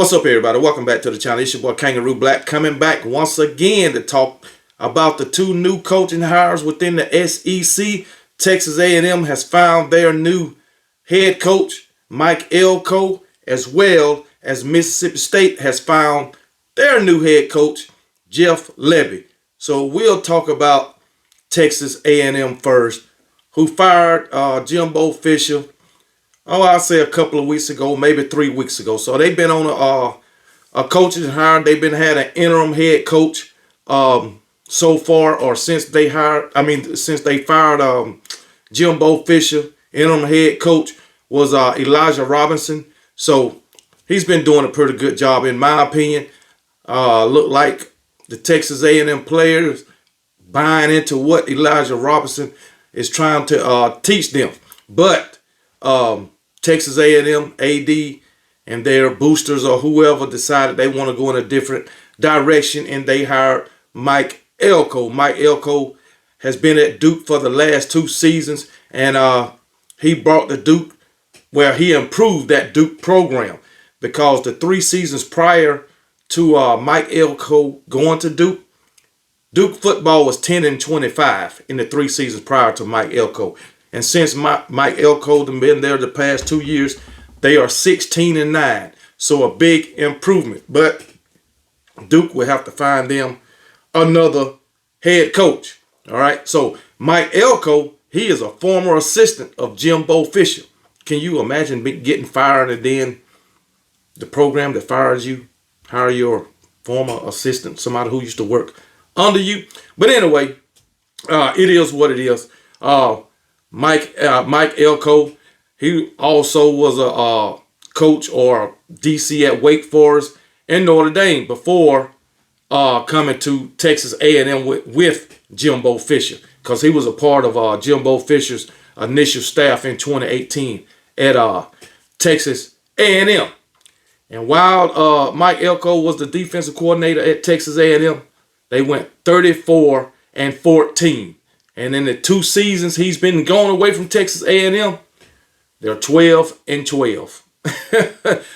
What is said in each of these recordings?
What's up, everybody? Welcome back to the channel. It's your boy Kangaroo Black coming back once again to talk about the two new coaching hires within the SEC. Texas A&M has found their new head coach, Mike Elko, as well as Mississippi State has found their new head coach, Jeff Lebby. So we'll talk about Texas A&M first, who fired Jimbo Fisher. I'll say a couple of weeks ago, maybe 3 weeks ago. So they've been on a coaching hire. They've been had an interim head coach so far, or since they fired Jimbo Fisher. Interim head coach was Elijah Robinson. So he's been doing a pretty good job, in my opinion. Look like the Texas A&M players buying into what Elijah Robinson is trying to teach them, but Texas A&M AD and their boosters or whoever decided they want to go in a different direction, and they hired Mike Elko. Mike Elko has been at Duke for the last 2 seasons, and he brought the Duke where he improved that Duke program, because the 3 seasons prior to Mike Elko going to Duke, Duke football was 10-25 in the 3 seasons prior to Mike Elko. And since Mike Elko has been there the past 2 years, they are 16-9. So a big improvement. But Duke will have to find them another head coach. All right. So Mike Elko, he is a former assistant of Jimbo Fisher. Can you imagine getting fired and then the program that fires you hire your former assistant, somebody who used to work under you? But anyway, it is what it is. Mike Elko, he also was a coach or DC at Wake Forest and Notre Dame before coming to Texas A&M with Jimbo Fisher, because he was a part of Jimbo Fisher's initial staff in 2018 at Texas A&M. And while Mike Elko was the defensive coordinator at Texas A&M, they went 34-14. And in the 2 seasons he's been going away from Texas A&M, they're 12-12.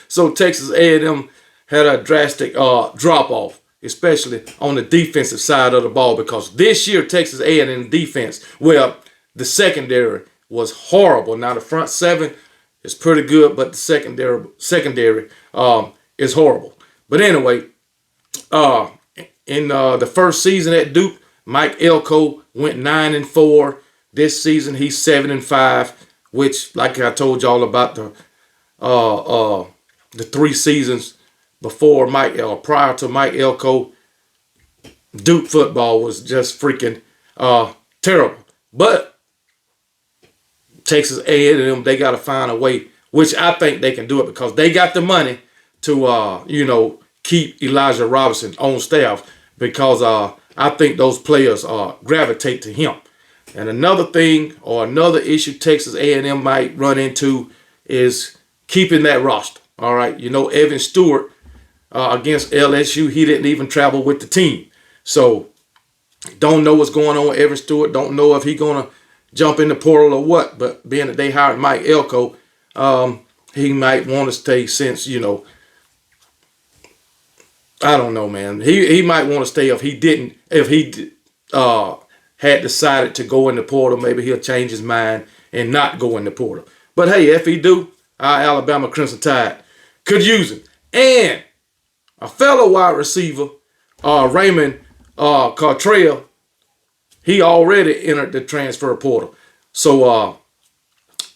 So Texas A&M had a drastic drop-off, especially on the defensive side of the ball, because this year Texas A&M defense, well, the secondary was horrible. Now the front 7 is pretty good, but the secondary is horrible. But anyway, in the first season at Duke, Mike Elko went 9-4. This season he's 7-5, which, like I told y'all about the 3 seasons before prior to Mike Elko, Duke football was just freaking terrible. But Texas A&M, they got to find a way, which I think they can do it, because they got the money to keep Elijah Robinson on staff, because I think those players gravitate to him. And another thing, or another issue Texas A&M might run into, is keeping that roster. All right, Evan Stewart against LSU, he didn't even travel with the team. So don't know what's going on with Evan Stewart. Don't know if he's going to jump in the portal or what. But being that they hired Mike Elko, he might want to stay, since, I don't know, man. He might want to stay if he had decided to go in the portal. Maybe he'll change his mind and not go in the portal. But hey, if he do, our Alabama Crimson Tide could use him. And a fellow wide receiver, Raymond Cartrell, he already entered the transfer portal. So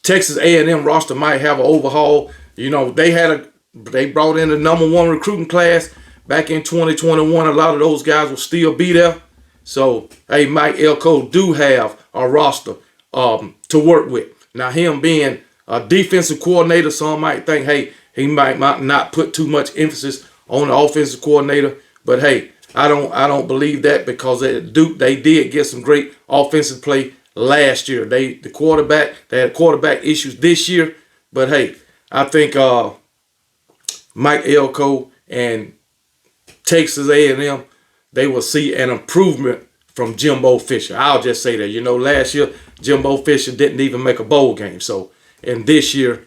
Texas A&M roster might have an overhaul. They brought in the #1 recruiting class back in 2021. A lot of those guys will still be there. So, hey, Mike Elko do have a roster to work with. Now, him being a defensive coordinator, some might think, hey, he might not put too much emphasis on the offensive coordinator. But hey, I don't believe that, because at Duke they did get some great offensive play last year. They had quarterback issues this year. But hey, I think Mike Elko and Texas A&M, they will see an improvement from Jimbo Fisher. I'll just say that. Last year Jimbo Fisher didn't even make a bowl game. So, and this year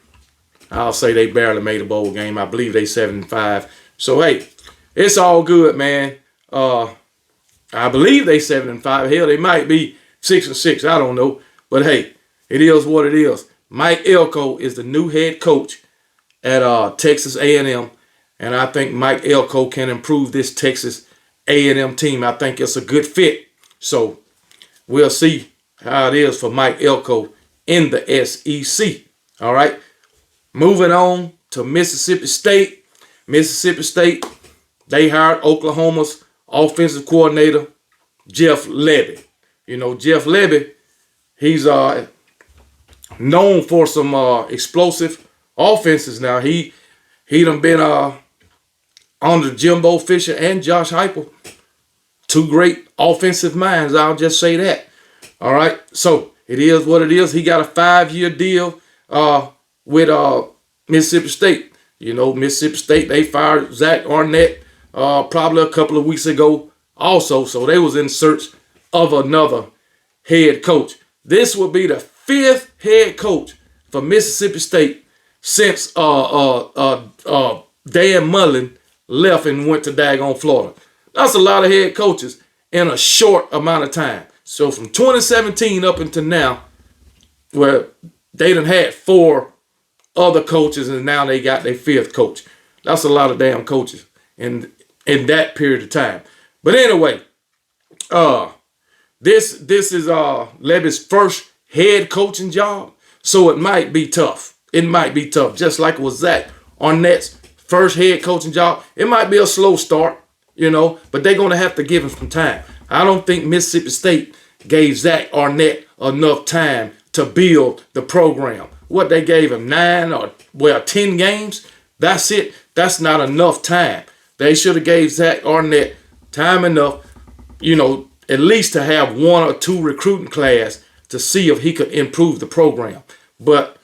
I'll say they barely made a bowl game. I believe they 7-5. So hey, it's all good, man. I believe they 7-5. Hell, they might be 6-6. I don't know. But hey, it is what it is. Mike Elko is the new head coach at Texas A&M, and I think Mike Elko can improve this Texas A&M team. I think it's a good fit. So we'll see how it is for Mike Elko in the SEC. All right. Moving on to Mississippi State. Mississippi State, they hired Oklahoma's offensive coordinator, Jeff Lebby. You know, Jeff Lebby, he's known for some explosive offenses. Now, he done been under Jimbo Fisher and Josh Heupel. Two great offensive minds, I'll just say that. All right, so it is what it is. He got a 5-year deal with Mississippi State. You know, Mississippi State, they fired Zach Arnett probably a couple of weeks ago also. So they was in search of another head coach. This will be the 5th head coach for Mississippi State since Dan Mullen left and went to daggone Florida. That's a lot of head coaches in a short amount of time. So from 2017 up until now, where they done had 4 other coaches and now they got their 5th coach. That's a lot of damn coaches in that period of time. But anyway, this is Lebby's first head coaching job, so it might be tough. It might be tough, just like it was Zach Arnett's first head coaching job. It might be a slow start, you know, but they're going to have to give him some time. I don't think Mississippi State gave Zach Arnett enough time to build the program. What they gave him, 10 games? That's it. That's not enough time. They should have gave Zach Arnett time enough, you know, at least to have 1 or 2 recruiting class to see if he could improve the program. But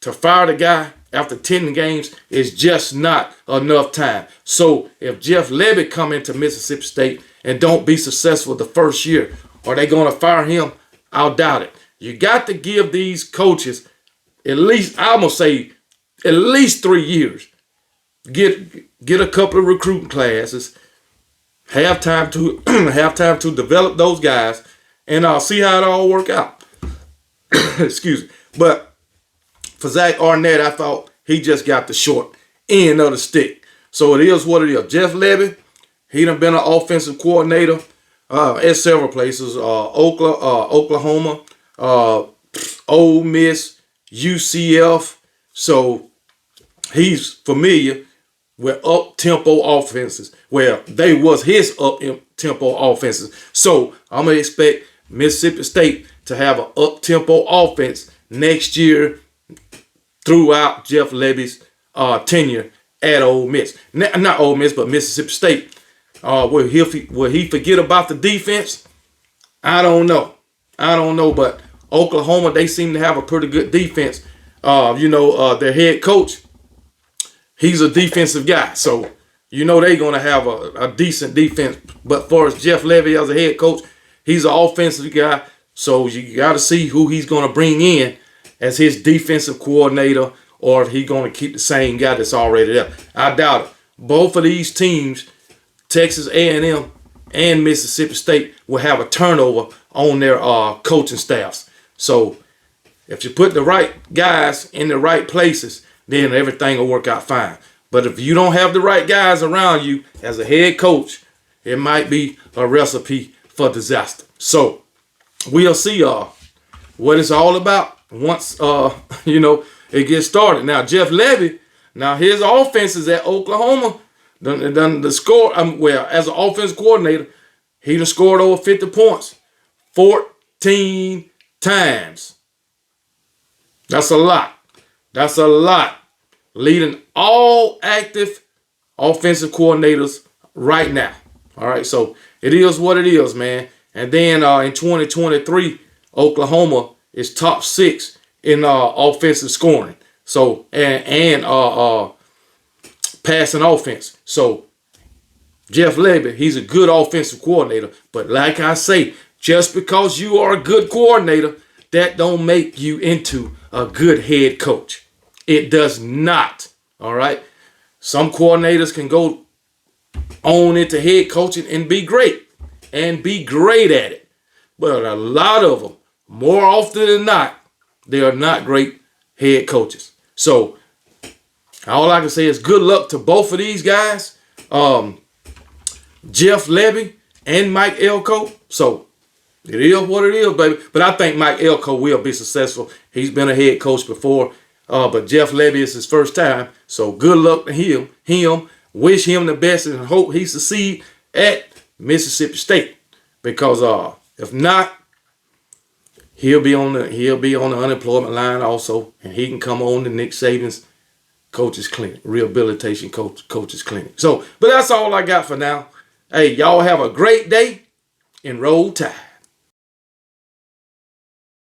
to fire the guy after 10 games is just not enough time. So if Jeff Lebby come into Mississippi State and don't be successful the first year, are they going to fire him? I'll doubt it. You got to give these coaches at least, I'm going to say, at least 3 years. Get a couple of recruiting classes, have time to develop those guys, and I'll see how it all work out. Excuse me. But for Zach Arnett, I thought he just got the short end of the stick. So it is what it is. Jeff Lebby, he done been an offensive coordinator at several places. Oklahoma, Ole Miss, UCF. So he's familiar with up-tempo offenses. Well, they was his up-tempo offenses. So I'm going to expect Mississippi State to have an up-tempo offense next year throughout Jeff Lebby's tenure at Ole Miss. Not Ole Miss, but Mississippi State. Will he forget about the defense? I don't know. But Oklahoma, they seem to have a pretty good defense. Their head coach, he's a defensive guy. So, you know they're going to have a decent defense. But for as Jeff Lebby as a head coach, he's an offensive guy. So you got to see who he's going to bring in as his defensive coordinator, or if he's going to keep the same guy that's already there. I doubt it. Both of these teams, Texas A&M and Mississippi State, will have a turnover on their coaching staffs. So if you put the right guys in the right places, then everything will work out fine. But if you don't have the right guys around you as a head coach, it might be a recipe for disaster. So we'll see what it's all about once it gets started. Now Jeff Lebby, his offenses at Oklahoma done the score. As an offensive coordinator, he done scored over 50 points 14 times. That's a lot. Leading all active offensive coordinators right now. All right, so it is what it is, man. And then in 2023, Oklahoma is top 6 in offensive scoring. So and passing offense. So Jeff Lebby, he's a good offensive coordinator. But like I say, just because you are a good coordinator, that don't make you into a good head coach. It does not. All right. Some coordinators can go on into head coaching and be great at it. But a lot of them, more often than not, they are not great head coaches. So all I can say is good luck to both of these guys, Jeff Lebby and Mike Elko. So it is what it is, baby. But I think Mike Elko will be successful. He's been a head coach before, but Jeff Lebby is his first time. So good luck to him. Wish him the best and hope he succeed at Mississippi State. Because if not, he'll be on the unemployment line also, and he can come on to Nick Saban's coach's clinic, rehabilitation coach's clinic. So, but that's all I got for now. Hey, y'all have a great day and roll tide.